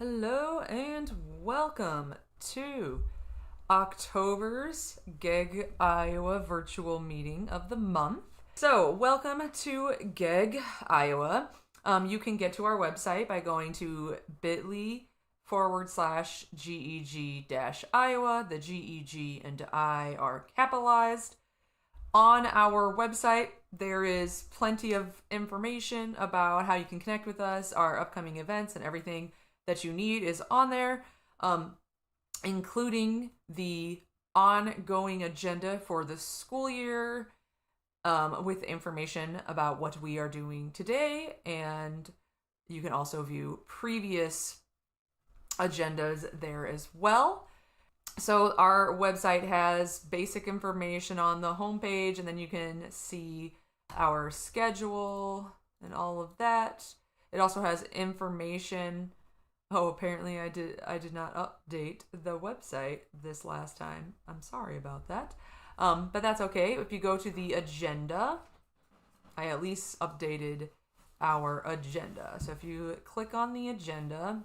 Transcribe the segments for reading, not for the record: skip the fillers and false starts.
Hello and welcome to October's GEG Iowa virtual meeting of the month. So, welcome to GEG Iowa. You can get to our website by going to bit.ly/GEG-Iowa. The GEG and I are capitalized. On our website, there is plenty of information about how you can connect with us, our upcoming events, and everything that you need is on there, including the ongoing agenda for the school year, with information about what we are doing today. And you can also view previous agendas there as well. So our website has basic information on the homepage, and then you can see our schedule and all of that. It also has information. Oh, apparently I did not update the website this last time. I'm sorry about that. But that's okay. If you go to the agenda, I at least updated our agenda. So if you click on the agenda,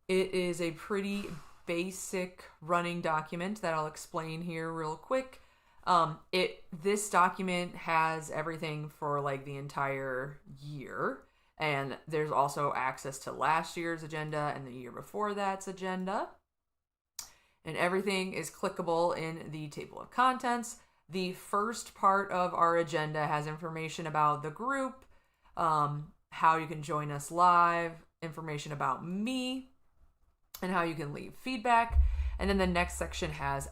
it is a pretty basic running document that I'll explain here real quick. This document has everything for like the entire year. And there's also access to last year's agenda and the year before that's agenda. And everything is clickable in the table of contents. The first part of our agenda has information about the group, how you can join us live, information about me, and how you can leave feedback. And then the next section has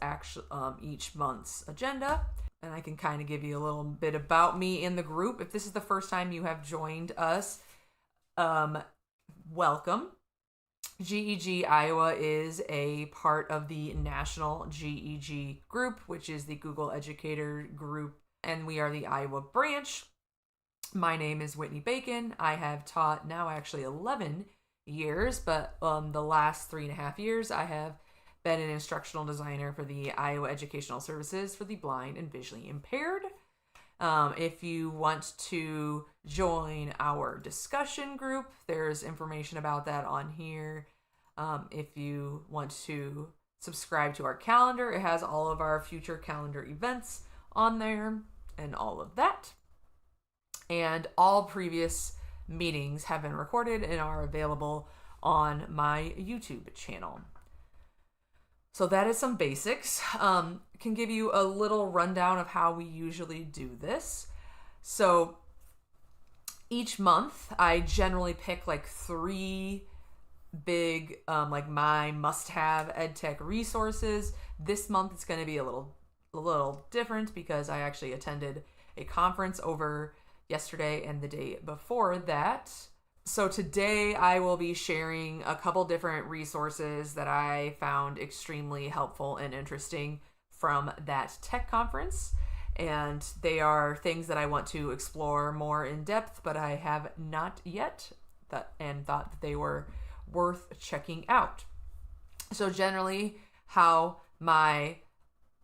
each month's agenda. And I can kind of give you a little bit about me in the group. If this is the first time you have joined us, welcome. GEG Iowa is a part of the national GEG group, which is the Google Educator group, and we are the Iowa branch. My name is Whitney Bacon. I have taught now actually 11 years, but the last 3.5 years I have been an instructional designer for the Iowa Educational Services for the blind and visually impaired. If you want to join our discussion group, there's information about that on here. If you want to subscribe to our calendar, it has all of our future calendar events on there and all of that. And all previous meetings have been recorded and are available on my YouTube channel. So that is some basics. Can give you a little rundown of how we usually do this. So each month I generally pick like 3 big like my must-have EdTech resources. This month it's going to be a little different because I actually attended a conference over yesterday and the day before that. So today I will be sharing a couple different resources that I found extremely helpful and interesting from that tech conference. And they are things that I want to explore more in depth, but I have not yet thought that they were worth checking out. So generally how my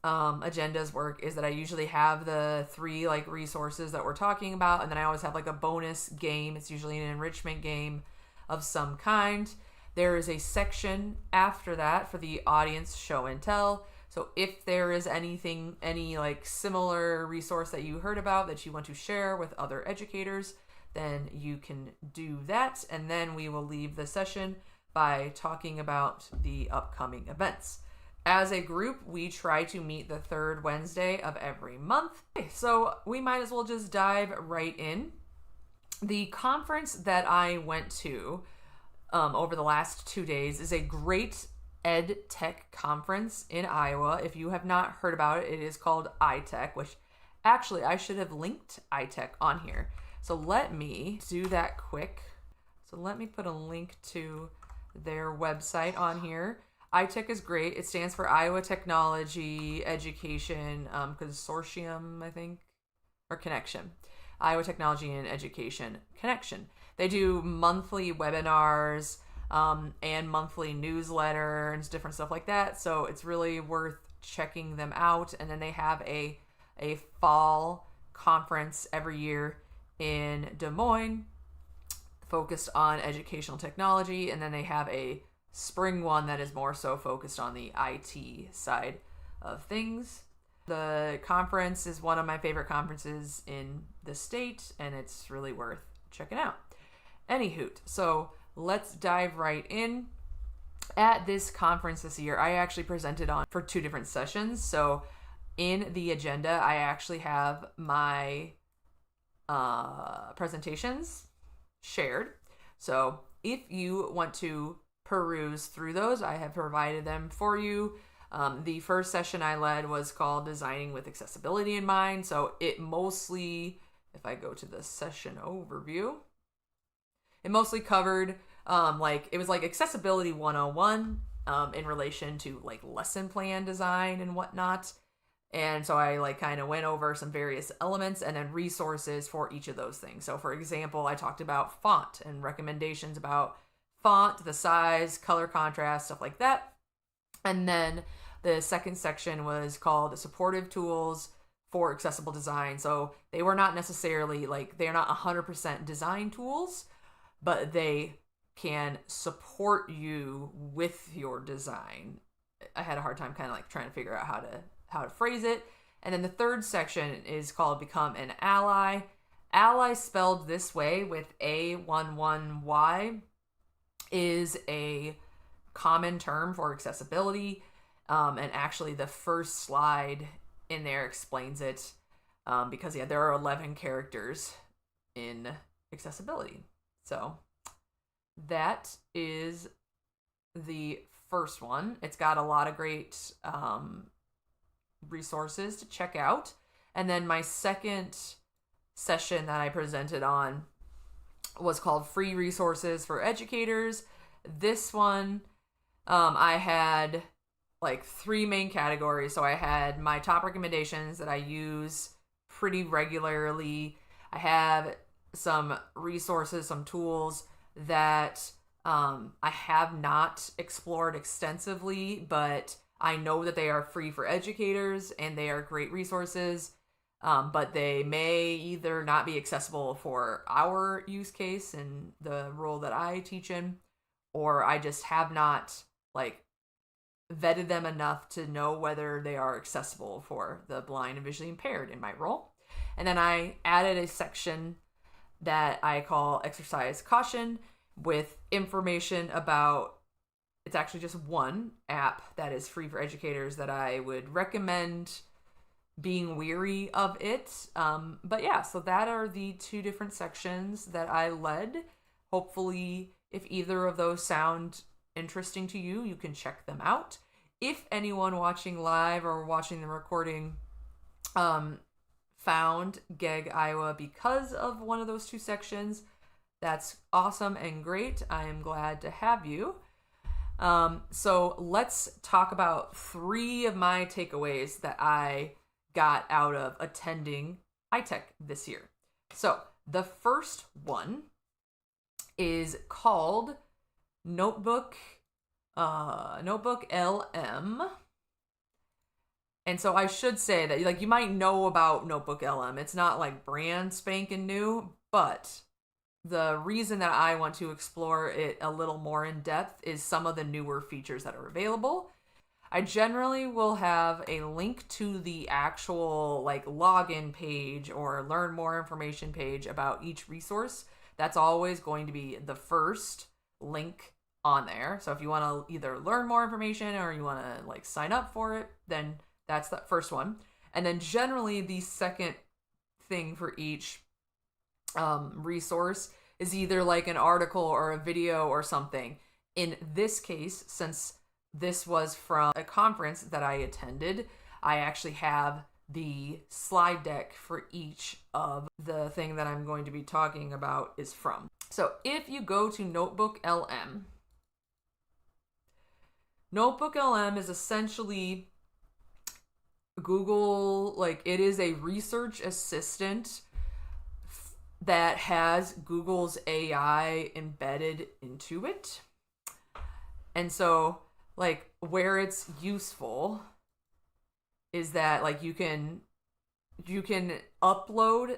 agendas work is that I usually have the 3 like resources that we're talking about, and then I always have like a bonus game. It's usually an enrichment game of some kind. There is a section after that for the audience show and tell. So if there is any like similar resource that you heard about that you want to share with other educators, then you can do that. And then we will leave the session by talking about the upcoming events. As a group, we try to meet the 3rd Wednesday of every month. So we might as well just dive right in. The conference that I went to over the last 2 days is a great EdTech conference in Iowa. If you have not heard about it, it is called ITEC, which actually I should have linked ITEC on here. So let me do that quick. So let me put a link to their website on here. ITEC is great. It stands for Iowa Technology Education Consortium, I think, or Connection. Iowa Technology and Education Connection. They do monthly webinars and monthly newsletters and different stuff like that. So it's really worth checking them out. And then they have a fall conference every year in Des Moines. focused on educational technology, and then they have a spring one that is more so focused on the IT side of things. The conference is one of my favorite conferences in the state, and it's really worth checking out. Anyhoot, so let's dive right in. At this conference this year, I actually presented on for 2 different sessions. So in the agenda, I actually have my presentations shared. So if you want to peruse through those, I have provided them for you. The first session I led was called Designing with Accessibility in Mind. So it mostly, if I go to the session overview, it mostly covered it was like accessibility 101 in relation to like lesson plan design and whatnot. And so I kind of went over some various elements and then resources for each of those things. So for example, I talked about font and recommendations about font, the size, color contrast, stuff like that. And then the second section was called Supportive Tools for Accessible Design. So they were not necessarily they're not 100% design tools, but they can support you with your design. I had a hard time kind of trying to figure out how to phrase it. And then the third section is called Become an Ally. Ally, spelled this way with A11Y, is a common term for accessibility. And actually the first slide in there explains it because there are 11 characters in accessibility. So that is the first one. It's got a lot of great resources to check out. And then my second session that I presented on was called Free Resources for Educators. This one, I had 3 main categories. So I had my top recommendations that I use pretty regularly. I have some resources, some tools that I have not explored extensively, but I know that they are free for educators and they are great resources, but they may either not be accessible for our use case and the role that I teach in, or I just have not vetted them enough to know whether they are accessible for the blind and visually impaired in my role. And then I added a section that I call Exercise Caution with information about, it's actually just one app that is free for educators that I would recommend being weary of it. But yeah, so that are the 2 different sections that I led. Hopefully, if either of those sound interesting to you, you can check them out. If anyone watching live or watching the recording found GEG Iowa because of one of those 2 sections, that's awesome and great. I am glad to have you. So let's talk about 3 of my takeaways that I got out of attending ITEC this year. So the first one is called NotebookLM. And so I should say that you might know about NotebookLM. It's not brand spanking new, but the reason that I want to explore it a little more in depth is some of the newer features that are available. I generally will have a link to the actual login page or learn more information page about each resource. That's always going to be the first link on there. So if you want to either learn more information or you want to sign up for it, then that's the first one. And then generally the second thing for each resource is either an article or a video or something. In this case, since this was from a conference that I attended, I actually have the slide deck for each of the thing that I'm going to be talking about is from. So if you go to NotebookLM, NotebookLM is essentially Google, it is a research assistant that has Google's AI embedded into it. And so where it's useful is that you can upload,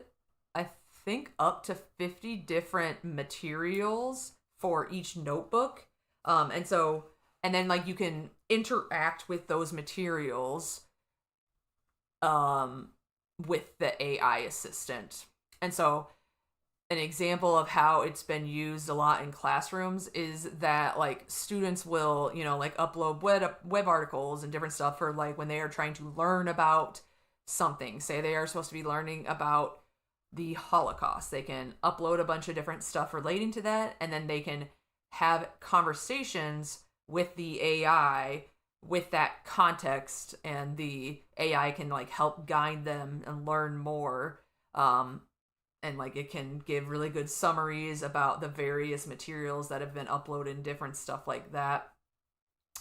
I think, up to 50 different materials for each notebook. And then like you can interact with those materials with the AI assistant. And so an example of how it's been used a lot in classrooms is that like students will, like upload web articles and different stuff for like when they are trying to learn about something. Say they are supposed to be learning about the Holocaust. They can upload a bunch of different stuff relating to that, and then they can have conversations with the AI with that context, and the AI can like help guide them and learn more. And like it can give really good summaries about the various materials that have been uploaded and different stuff like that.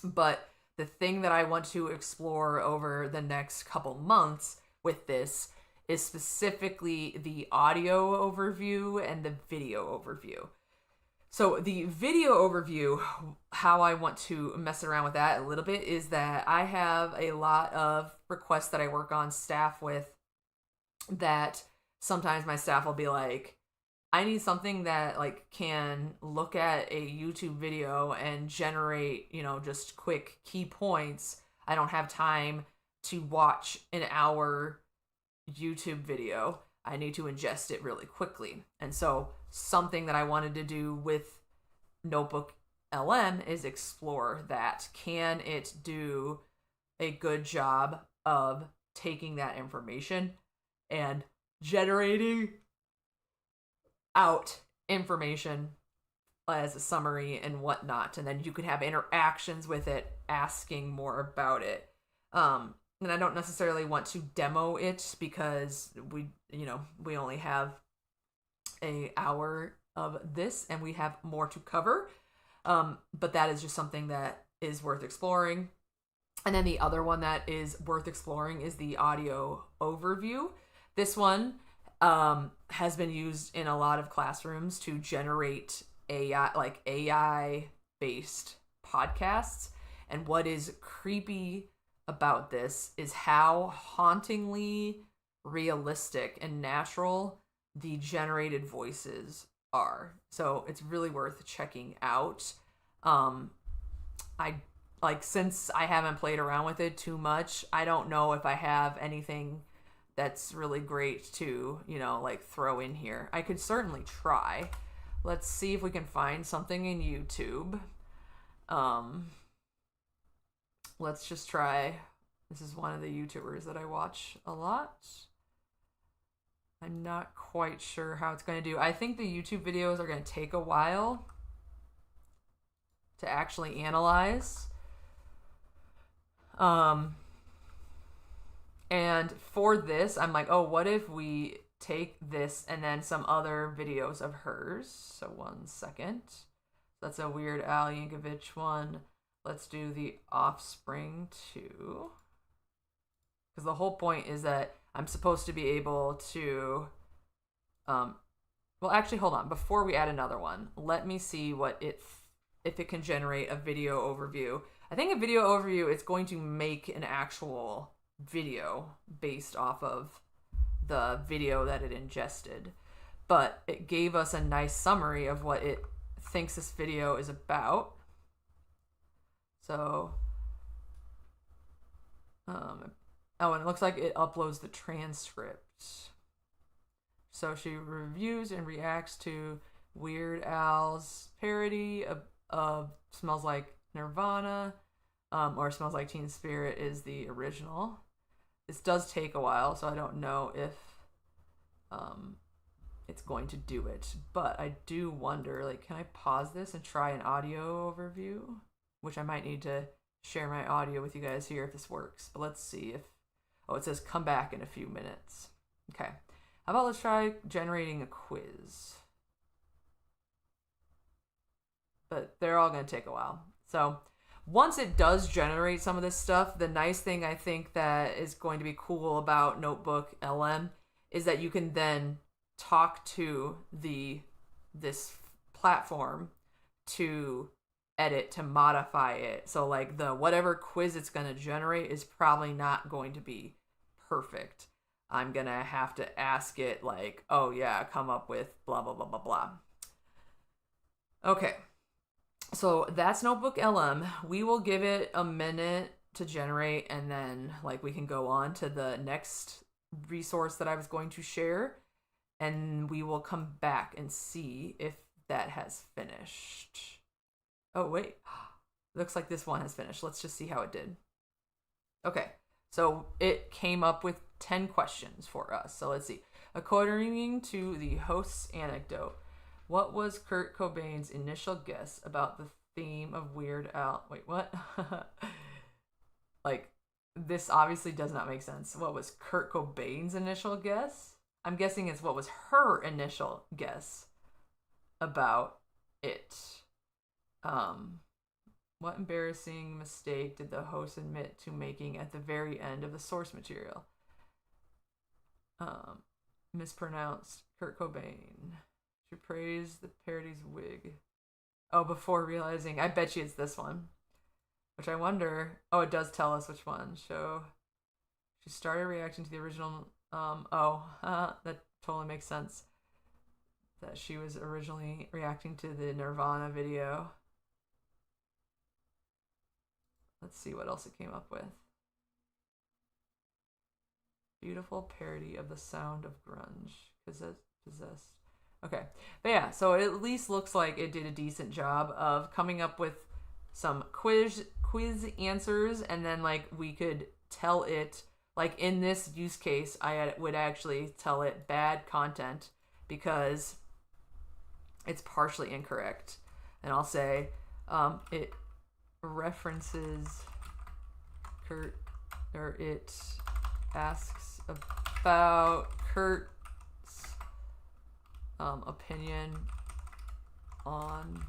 But the thing that I want to explore over the next couple months with this is specifically the audio overview and the video overview. So the video overview, how I want to mess around with that a little bit is that I have a lot of requests that I work on staff with that sometimes my staff will be like, I need something that like can look at a YouTube video and generate, just quick key points. I don't have time to watch an hour YouTube video. I need to ingest it really quickly. And so something that I wanted to do with NotebookLM is explore that. Can it do a good job of taking that information and generating out information as a summary and whatnot, and then you could have interactions with it, asking more about it. And I don't necessarily want to demo it because we only have an hour of this and we have more to cover. But that is just something that is worth exploring. And then the other one that is worth exploring is the audio overview. This one has been used in a lot of classrooms to generate AI-based podcasts. And what is creepy about this is how hauntingly realistic and natural the generated voices are. So it's really worth checking out. Since I haven't played around with it too much, I don't know if I have anything that's really great to, throw in here. I could certainly try. Let's see if we can find something in YouTube. Let's just try. This is one of the YouTubers that I watch a lot. I'm not quite sure how it's going to do. I think the YouTube videos are going to take a while to actually analyze. And for this, I'm like, oh, what if we take this and then some other videos of hers? So 1 second. That's a Weird Al Yankovic one. Let's do the Offspring too. Because the whole point is that I'm supposed to be able to... well, actually, hold on. Before we add another one, let me see if it can generate a video overview. I think a video overview is going to make an actual video based off of the video that it ingested. But it gave us a nice summary of what it thinks this video is about. So, and it looks like it uploads the transcript. So she reviews and reacts to Weird Al's parody of Smells Like Nirvana, or Smells Like Teen Spirit is the original. This does take a while, so I don't know if it's going to do it. But I do wonder, can I pause this and try an audio overview? Which I might need to share my audio with you guys here if this works. But let's see if... Oh, it says come back in a few minutes. Okay. How about let's try generating a quiz? But they're all going to take a while. So once it does generate some of this stuff, the nice thing I think that is going to be cool about NotebookLM is that you can then talk to this platform to edit, to modify it. So the whatever quiz it's going to generate is probably not going to be perfect. I'm gonna have to ask it like, oh yeah, come up with blah, blah, blah, blah, blah. Okay, so that's NotebookLM. We will give it a minute to generate, and then like we can go on to the next resource that I was going to share, and we will come back and see if that has finished. Oh wait, looks like this one has finished. Let's just see how it did. Okay, so it came up with 10 questions for us. So let's see. According to the host's anecdote, what was Kurt Cobain's initial guess about the theme of Weird Al? Wait, what? Like, this obviously does not make sense. What was Kurt Cobain's initial guess? I'm guessing it's what was her initial guess about it. What embarrassing mistake did the host admit to making at the very end of the source material? Mispronounced Kurt Cobain. She praised the parody's wig. Oh, before realizing, I bet you it's this one. Which I wonder, oh, it does tell us which one. So, she started reacting to the original, that totally makes sense. That she was originally reacting to the Nirvana video. Let's see what else it came up with. Beautiful parody of the sound of grunge. Possessed. Okay. But yeah, so it at least looks like it did a decent job of coming up with some quiz answers, and then like we could tell it, like in this use case, I would actually tell it bad content because it's partially incorrect. And I'll say it references Kurt, or it asks about Kurt's opinion on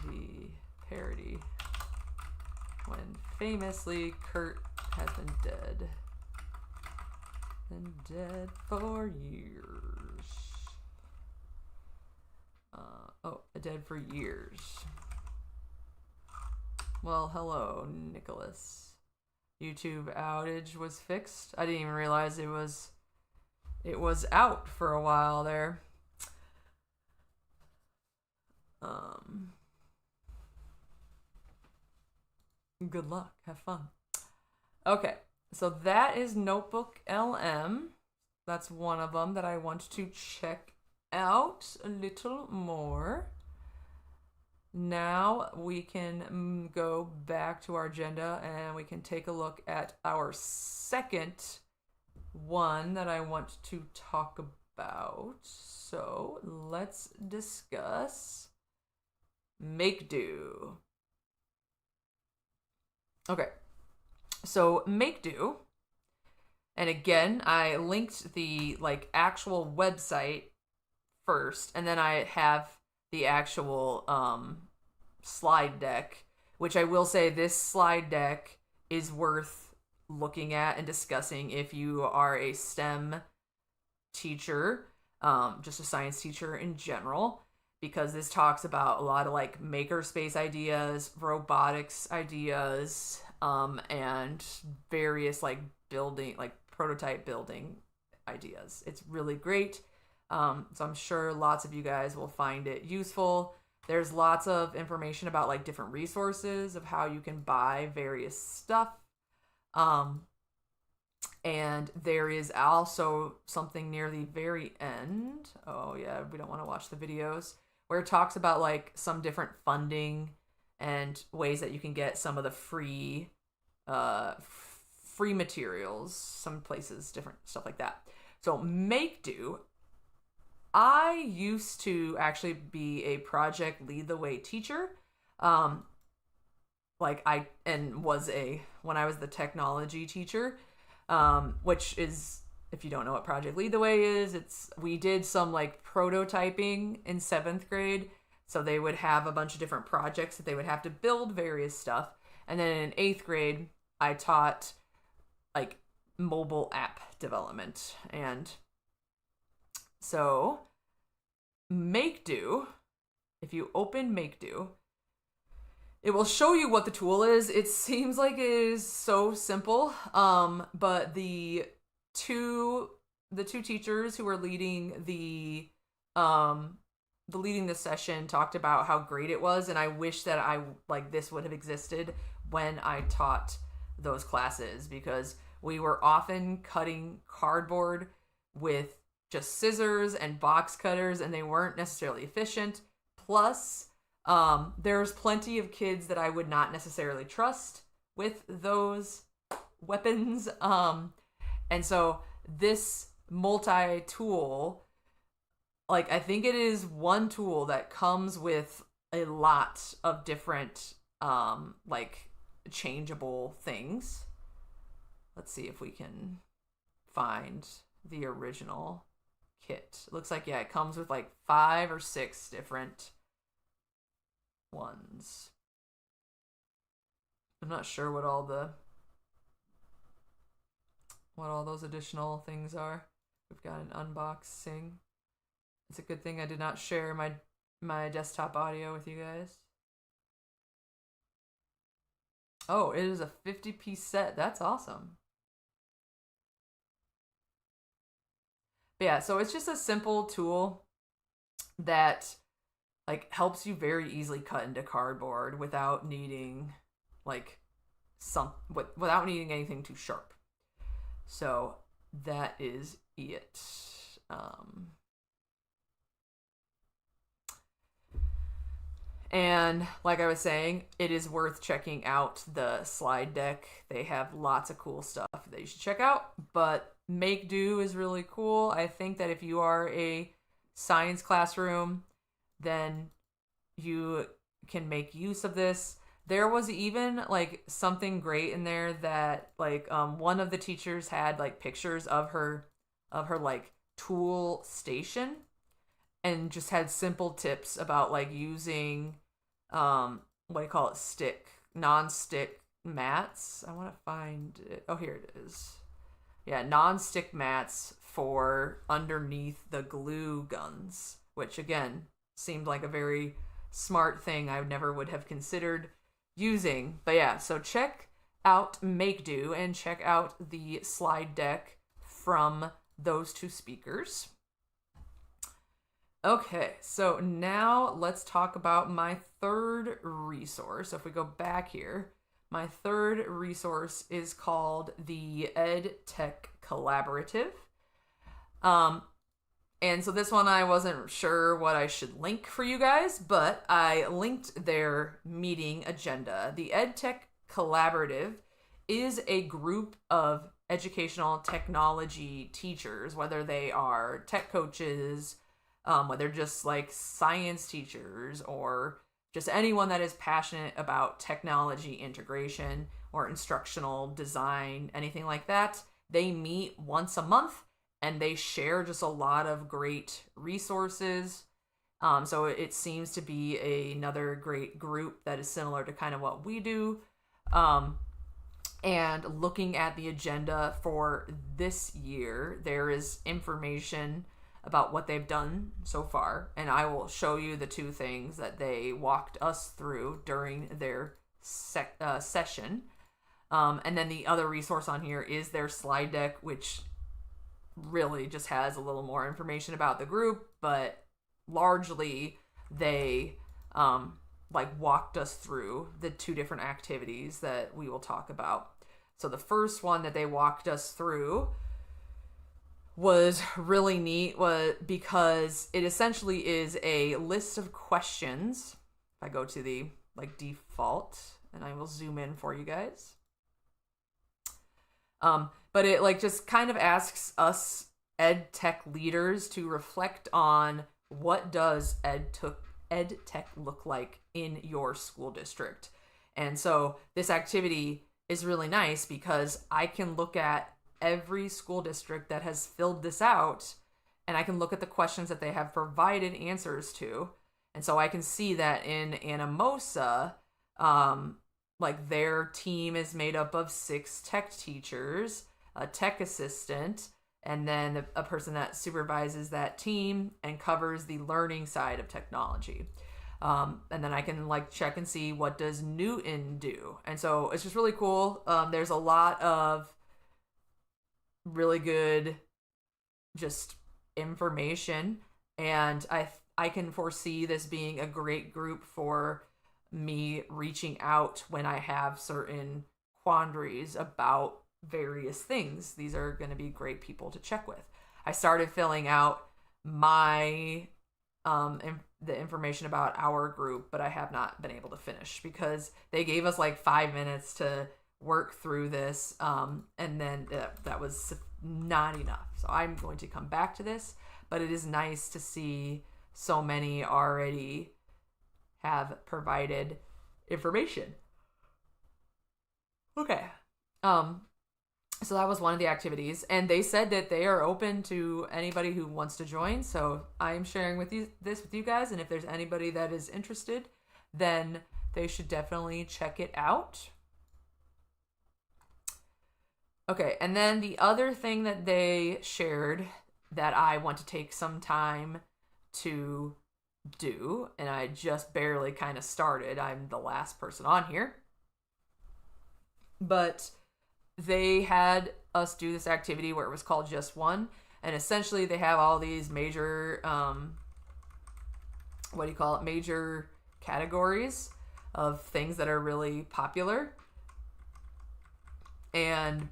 the parody when famously Kurt has been dead. Been dead for years. Dead for years. Well, hello, Nicholas. YouTube outage was fixed. I didn't even realize it was out for a while there. Good luck. Have fun. Okay, so that is NotebookLM. That's one of them that I want to check out a little more. Now we can go back to our agenda and we can take a look at our second one that I want to talk about. So let's discuss Makedo. Okay, so Makedo, and again, I linked the like actual website first, and then I have the actual slide deck, which I will say this slide deck is worth looking at and discussing if you are a STEM teacher, just a science teacher in general, because this talks about a lot of like makerspace ideas, robotics ideas, and various like building, like prototype building ideas. It's really great. So I'm sure lots of you guys will find it useful. There's lots of information about like different resources of how you can buy various stuff. And there is also something near the very end. Oh yeah, we don't want to watch the videos, where it talks about like some different funding and ways that you can get some of the free materials, some places, different stuff like that. So Makedo, I used to actually be a project lead the way teacher. When I was the technology teacher, which is, if you don't know what project lead the way is, we did some like prototyping in 7th grade. So they would have a bunch of different projects that they would have to build various stuff. And then in 8th grade, I taught like mobile app development. And so Makedo, if you open Makedo, it will show you what the tool is. It seems like it is so simple, but the two the two teachers who were leading the leading the session talked about how great it was, and I wish that this would have existed when I taught those classes, because we were often cutting cardboard with just scissors and box cutters, and they weren't necessarily efficient. Plus, there's plenty of kids that I would not necessarily trust with those weapons. And so this multi-tool, I think it is one tool that comes with a lot of different, changeable things. Let's see if we can find the original kit. It looks like, it comes with 5 or 6 different ones. I'm not sure what all those additional things are. We've got an unboxing. It's a good thing I did not share my desktop audio with you guys. Oh, it is a 50-piece set. That's awesome. But yeah, so it's just a simple tool that helps you very easily cut into cardboard without needing without needing anything too sharp. So that is it. And like I was saying, it is worth checking out the slide deck. They have lots of cool stuff that you should check out, but Makedo is really cool. I think that if you are a science classroom, then you can make use of this. There was even something great in there that one of the teachers had pictures of her tool station, and just had simple tips about using non-stick mats. I want to find it. Oh, here it is. Yeah, non-stick mats for underneath the glue guns, which again seemed like a very smart thing I never would have considered using. But yeah, so check out Makedo and check out the slide deck from those two speakers. Okay, so now let's talk about my third resource. So if we go back here, my third resource is called the EdTech Collaborative. And so this one I wasn't sure what I should link for you guys, but I linked their meeting agenda. The EdTech Collaborative is a group of educational technology teachers, whether they are tech coaches, whether just science teachers, or just anyone that is passionate about technology integration or instructional design, anything like that. They meet once a month and they share just a lot of great resources. So it seems to be another great group that is similar to kind of what we do. And looking at the agenda for this year, there is information about what they've done so far, and I will show you the two things that they walked us through during their session. And then the other resource on here is their slide deck, which really just has a little more information about the group, but largely they walked us through the two different activities that we will talk about. So the first one that they walked us through was really neat, because it essentially is a list of questions. If I go to the default, and I will zoom in for you guys. But it just kind of asks us EdTech leaders to reflect on what does EdTech look like in your school district. And so this activity is really nice because I can look at every school district that has filled this out, and I can look at the questions that they have provided answers to. And so I can see that in Anamosa, their team is made up of 6 tech teachers, a tech assistant, and then a person that supervises that team and covers the learning side of technology. And then I can check and see what does Newton do. And so it's just really cool. There's a lot of really good just information, and I can foresee this being a great group for me reaching out when I have certain quandaries about various things. These are going to be great people to check with. I started filling out my the information about our group, but I have not been able to finish because they gave us like 5 minutes to work through this, and then that was not enough. So I'm going to come back to this, but it is nice to see so many already have provided information. Okay. So that was one of the activities, and they said that they are open to anybody who wants to join. So I'm sharing with you this with you guys, and if there's anybody that is interested, then they should definitely check it out. Okay, and then the other thing that they shared that I want to take some time to do, and I just barely kind of started. I'm the last person on here. But they had us do this activity where it was called Just One, and essentially they have all these major major categories of things that are really popular, and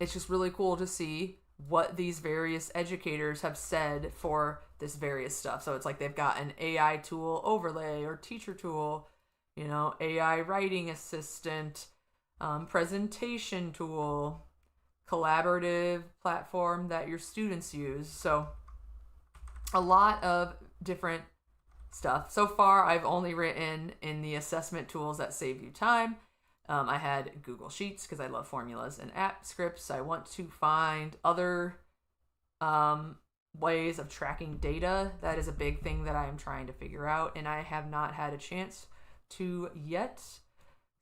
it's just really cool to see what these various educators have said for this various stuff. So it's like they've got an AI tool overlay or teacher tool, AI writing assistant, presentation tool, collaborative platform that your students use. So a lot of different stuff. So far, I've only written in the assessment tools that save you time. I had Google Sheets because I love formulas and app scripts. I want to find other ways of tracking data. That is a big thing that I'm trying to figure out, and I have not had a chance to yet.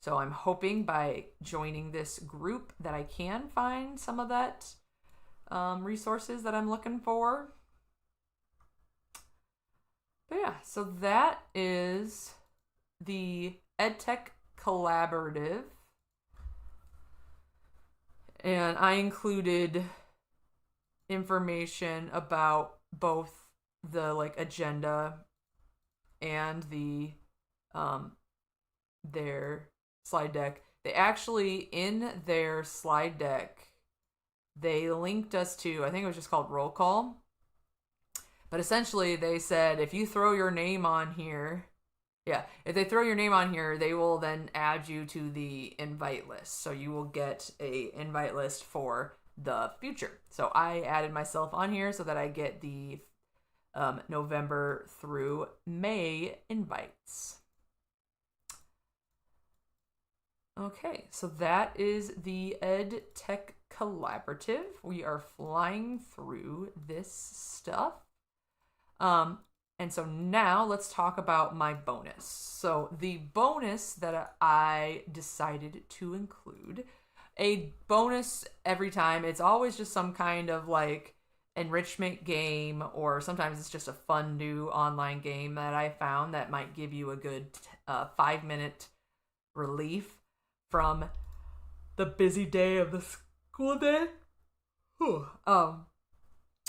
So I'm hoping by joining this group that I can find some of that resources that I'm looking for. But yeah, so that is the EdTech Collaborative. And I included information about both the agenda and the their slide deck. They actually, in their slide deck, they linked us to, I think it was just called Roll Call. But essentially they said if you throw your name on here, if they throw your name on here, they will then add you to the invite list. So you will get a invite list for the future. So I added myself on here so that I get the November through May invites. Okay, so that is the EdTech Collaborative. We are flying through this stuff. And so now let's talk about my bonus. So the bonus that I decided to include, a bonus every time, it's always just some kind of enrichment game, or sometimes it's just a fun new online game that I found that might give you a good 5-minute relief from the busy day of the school day.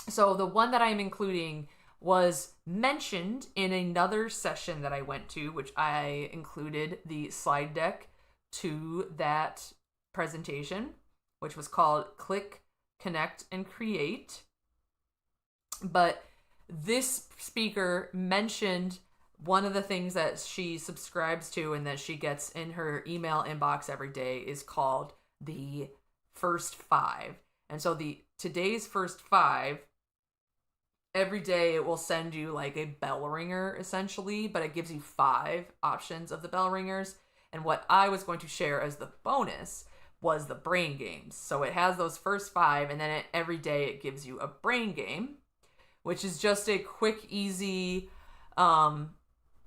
So the one that I'm including was mentioned in another session that I went to, which I included the slide deck to that presentation, which was called Click, Connect, and Create. But this speaker mentioned one of the things that she subscribes to and that she gets in her email inbox every day is called the First 5. And so today's First 5, every day it will send you a bell ringer essentially, but it gives you 5 options of the bell ringers. And what I was going to share as the bonus was the brain games. So it has those first 5, and then every day it gives you a brain game, which is just a quick, easy,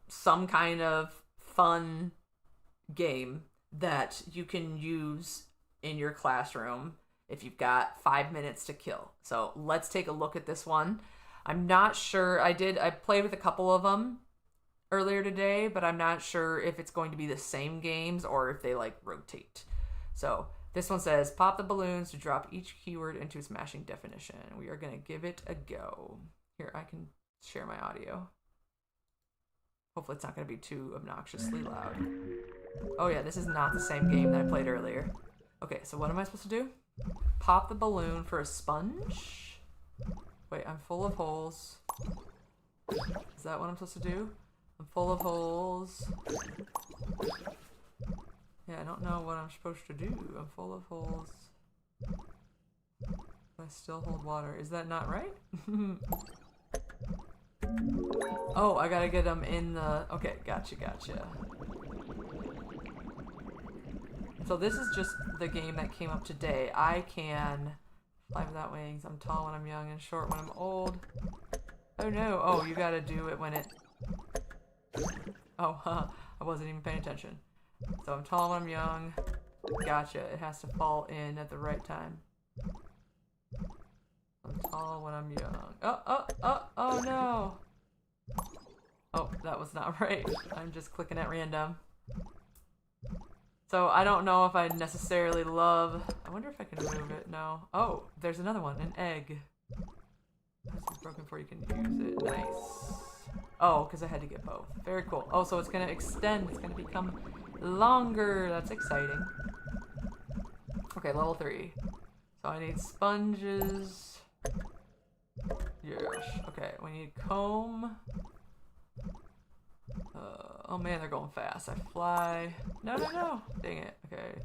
some kind of fun game that you can use in your classroom if you've got 5 minutes to kill. So let's take a look at this one. I'm not sure. I played with a couple of them earlier today, but I'm not sure if it's going to be the same games or if they rotate. So This one says, pop the balloons to drop each keyword into its matching definition. We are going to give it a go. Here, I can share my audio. Hopefully it's not going to be too obnoxiously loud. Oh yeah, this is not the same game that I played earlier. Okay, so what am I supposed to do? Pop the balloon for a sponge? Wait, I'm full of holes. Is that what I'm supposed to do? I'm full of holes. Yeah, I don't know what I'm supposed to do. I'm full of holes. I still hold water. Is that not right? Oh, I gotta get them in the... Okay, gotcha. So this is just the game that came up today. I can fly without wings. I'm tall when I'm young and short when I'm old. Oh no. Oh, you gotta do it when it... Oh, I wasn't even paying attention. So I'm tall when I'm young. Gotcha. It has to fall in at the right time. I'm tall when I'm young. Oh no. Oh, that was not right. I'm just clicking at random. So I don't know if I necessarily love... I wonder if I can move it. No. Oh, there's another one. An egg. This is broken before you can use it. Nice. Oh, because I had to get both. Very cool. Oh, so it's going to extend. It's going to become longer. That's exciting. Okay, level 3. So I need sponges. Yes. Okay, we need comb. Oh man, they're going fast. I fly. No. Dang it. Okay.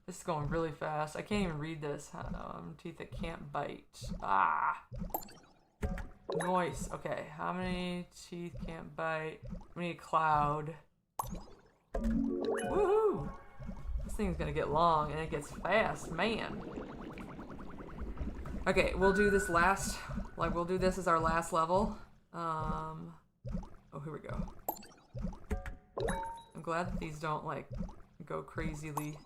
This is going really fast. I can't even read this. Teeth that can't bite. Ah. Noise. Okay, how many teeth can't bite? We need a cloud. Woohoo! This thing's gonna get long and it gets fast, man. Okay, we'll do this last, we'll do this as our last level. Oh, here we go. I'm glad that these don't, go crazily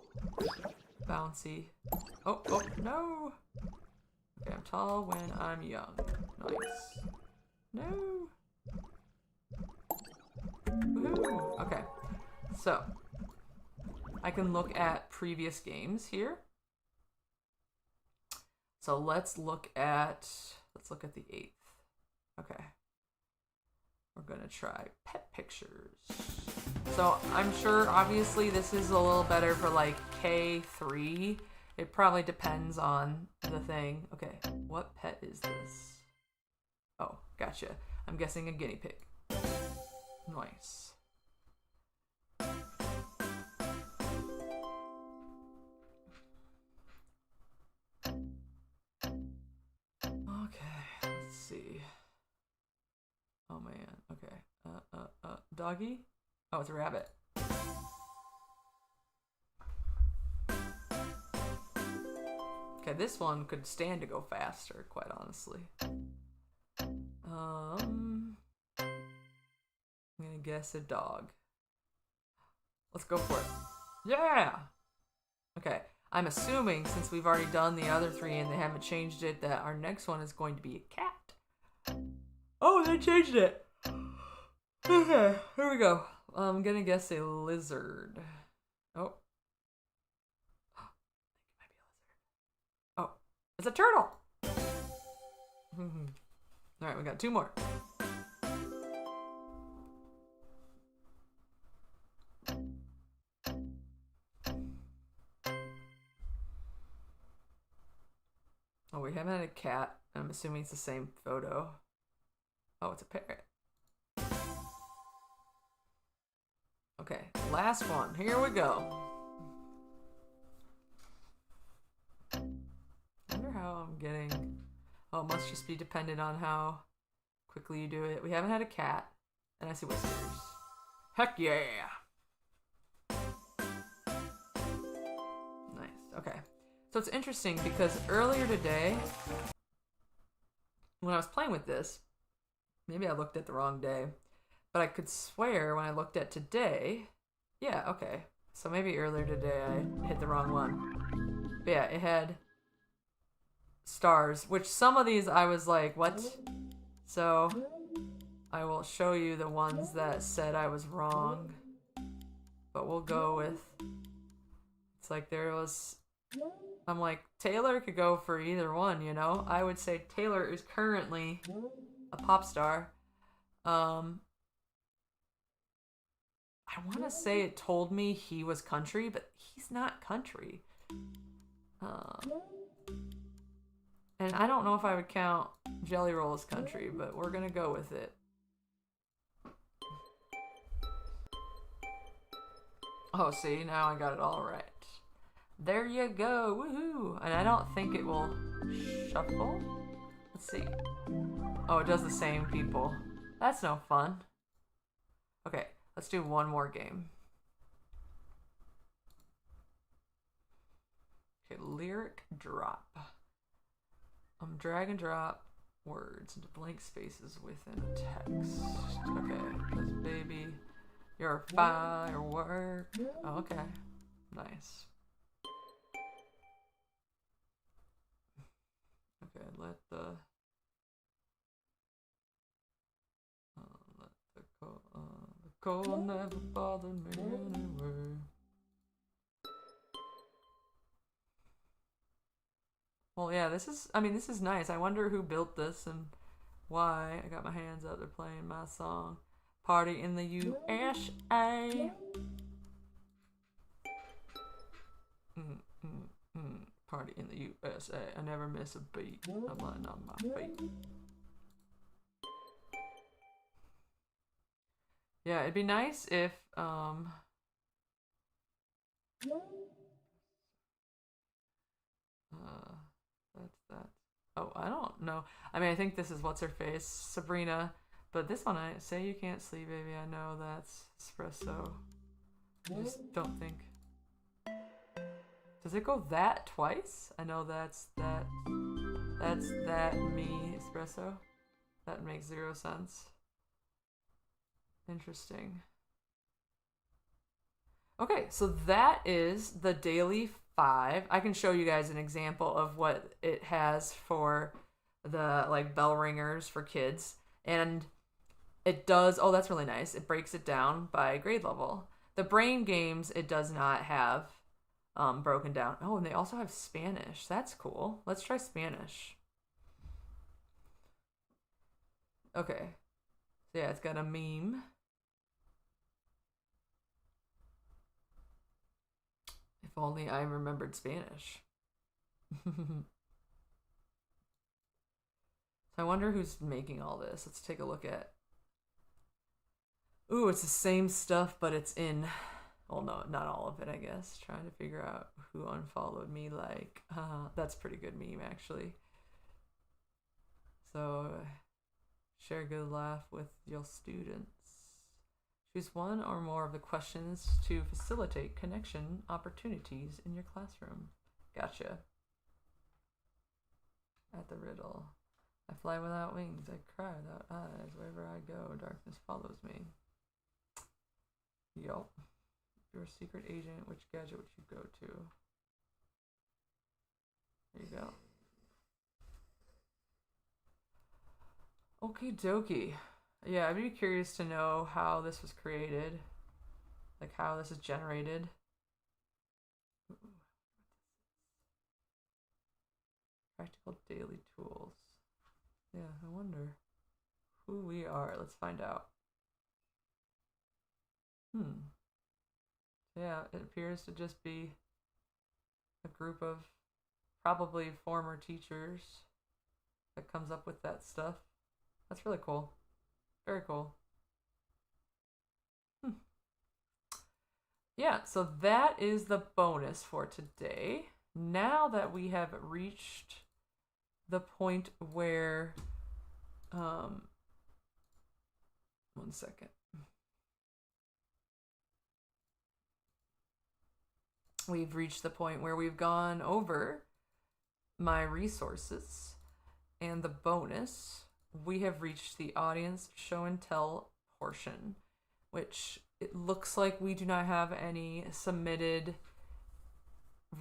bouncy. Oh, no! Okay, I'm tall when I'm young. Nice. No! Woohoo! Okay, so I can look at previous games here. So let's look at the 8th. Okay. We're gonna try pet pictures. So I'm sure obviously this is a little better for K3. It probably depends on the thing. Okay, what pet is this? Oh, gotcha. I'm guessing a guinea pig. Nice. Okay, let's see. Oh man, okay. Doggy? Oh, it's a rabbit. Okay, this one could stand to go faster, quite honestly. I'm gonna guess a dog. Let's go for it. Yeah! Okay, I'm assuming since we've already done the other 3 and they haven't changed it, that our next one is going to be a cat. Oh, they changed it! Okay, here we go. I'm gonna guess a lizard. Oh. It's a turtle! Alright, we got 2 more. Oh, we haven't had a cat. I'm assuming it's the same photo. Oh, it's a parrot. Okay, last one. Here we go. I wonder how I'm getting... Oh, it must just be dependent on how quickly you do it. We haven't had a cat. And I see whiskers. Heck yeah! Nice. Okay. So it's interesting because earlier today, when I was playing with this, maybe I looked at the wrong day, but I could swear when I looked at today, yeah, okay. So maybe earlier today I hit the wrong one. But yeah, it had stars, which some of these I was like, what? So I will show you the ones that said I was wrong, but we'll go with, it's like there was I'm like, Taylor could go for either one, you know? I would say Taylor is currently a pop star. I want to say it told me he was country, but he's not country. And I don't know if I would count Jelly Roll as country, but we're going to go with it. Oh, see, now I got it all right. There you go, woohoo! And I don't think it will shuffle. Let's see. Oh, it does the same people. That's no fun. Okay, let's do one more game. Okay, lyric drop. Drag and drop words into blank spaces within text. Okay, because baby, you're a firework. Oh, okay, nice. Okay, let the cold never bothered me anyway. Well, yeah, this is nice. I wonder who built this and why. I got my hands up, they're playing my song. Party in the USA. Party in the USA. I never miss a beat. I'm lying on my feet. Yeah, it'd be nice if that's that. Oh, I don't know. I mean, I think this is what's her face, Sabrina. But this one, I say you can't sleep, baby. I know that's espresso. I just don't think. Does it go that twice? I know that's that. That's that me espresso. That makes 0 sense. Interesting. Okay, so that is the daily 5. I can show you guys an example of what it has for the like bell ringers for kids. And it does, oh, that's really nice. It breaks it down by grade level. The brain games, it does not have broken down. Oh, and they also have Spanish. That's cool. Let's try Spanish. Okay. So yeah, it's got a meme. If only I remembered Spanish. So I wonder who's making all this. Let's take a look at. Ooh, it's the same stuff, but it's in. Well, no, not all of it, I guess. Trying to figure out who unfollowed me like. That's a pretty good meme, actually. So, share a good laugh with your students. Choose one or more of the questions to facilitate connection opportunities in your classroom. Gotcha. At the riddle. I fly without wings. I cry without eyes. Wherever I go, darkness follows me. Yup. If you're a secret agent, which gadget would you go to? There you go. Okie dokie. Yeah, I'd be curious to know how this was created. Like how this is generated. Practical daily tools. Yeah, I wonder who we are. Let's find out. Yeah, it appears to just be a group of probably former teachers that comes up with that stuff. That's really cool. Very cool. Yeah, so that is the bonus for today. Now that we have reached the point where, one second. We've reached the point where we've gone over my resources and the bonus. We have reached the audience show and tell portion, which it looks like we do not have any submitted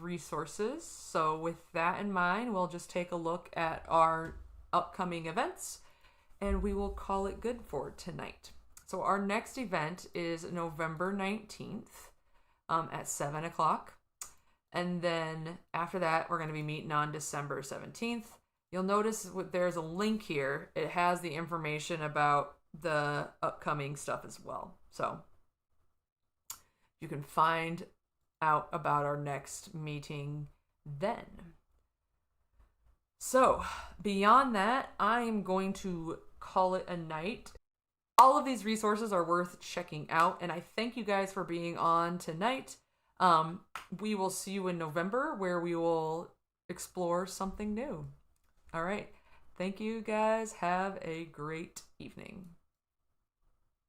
resources. So with that in mind, we'll just take a look at our upcoming events and we will call it good for tonight. So our next event is November 19th at 7 o'clock. And then after that, we're going to be meeting on December 17th. You'll notice there's a link here. It has the information about the upcoming stuff as well. So you can find out about our next meeting then. So beyond that, I'm going to call it a night. All of these resources are worth checking out, and I thank you guys for being on tonight. We will see you in November, where we will explore something new. All right. Thank you guys. Have a great evening.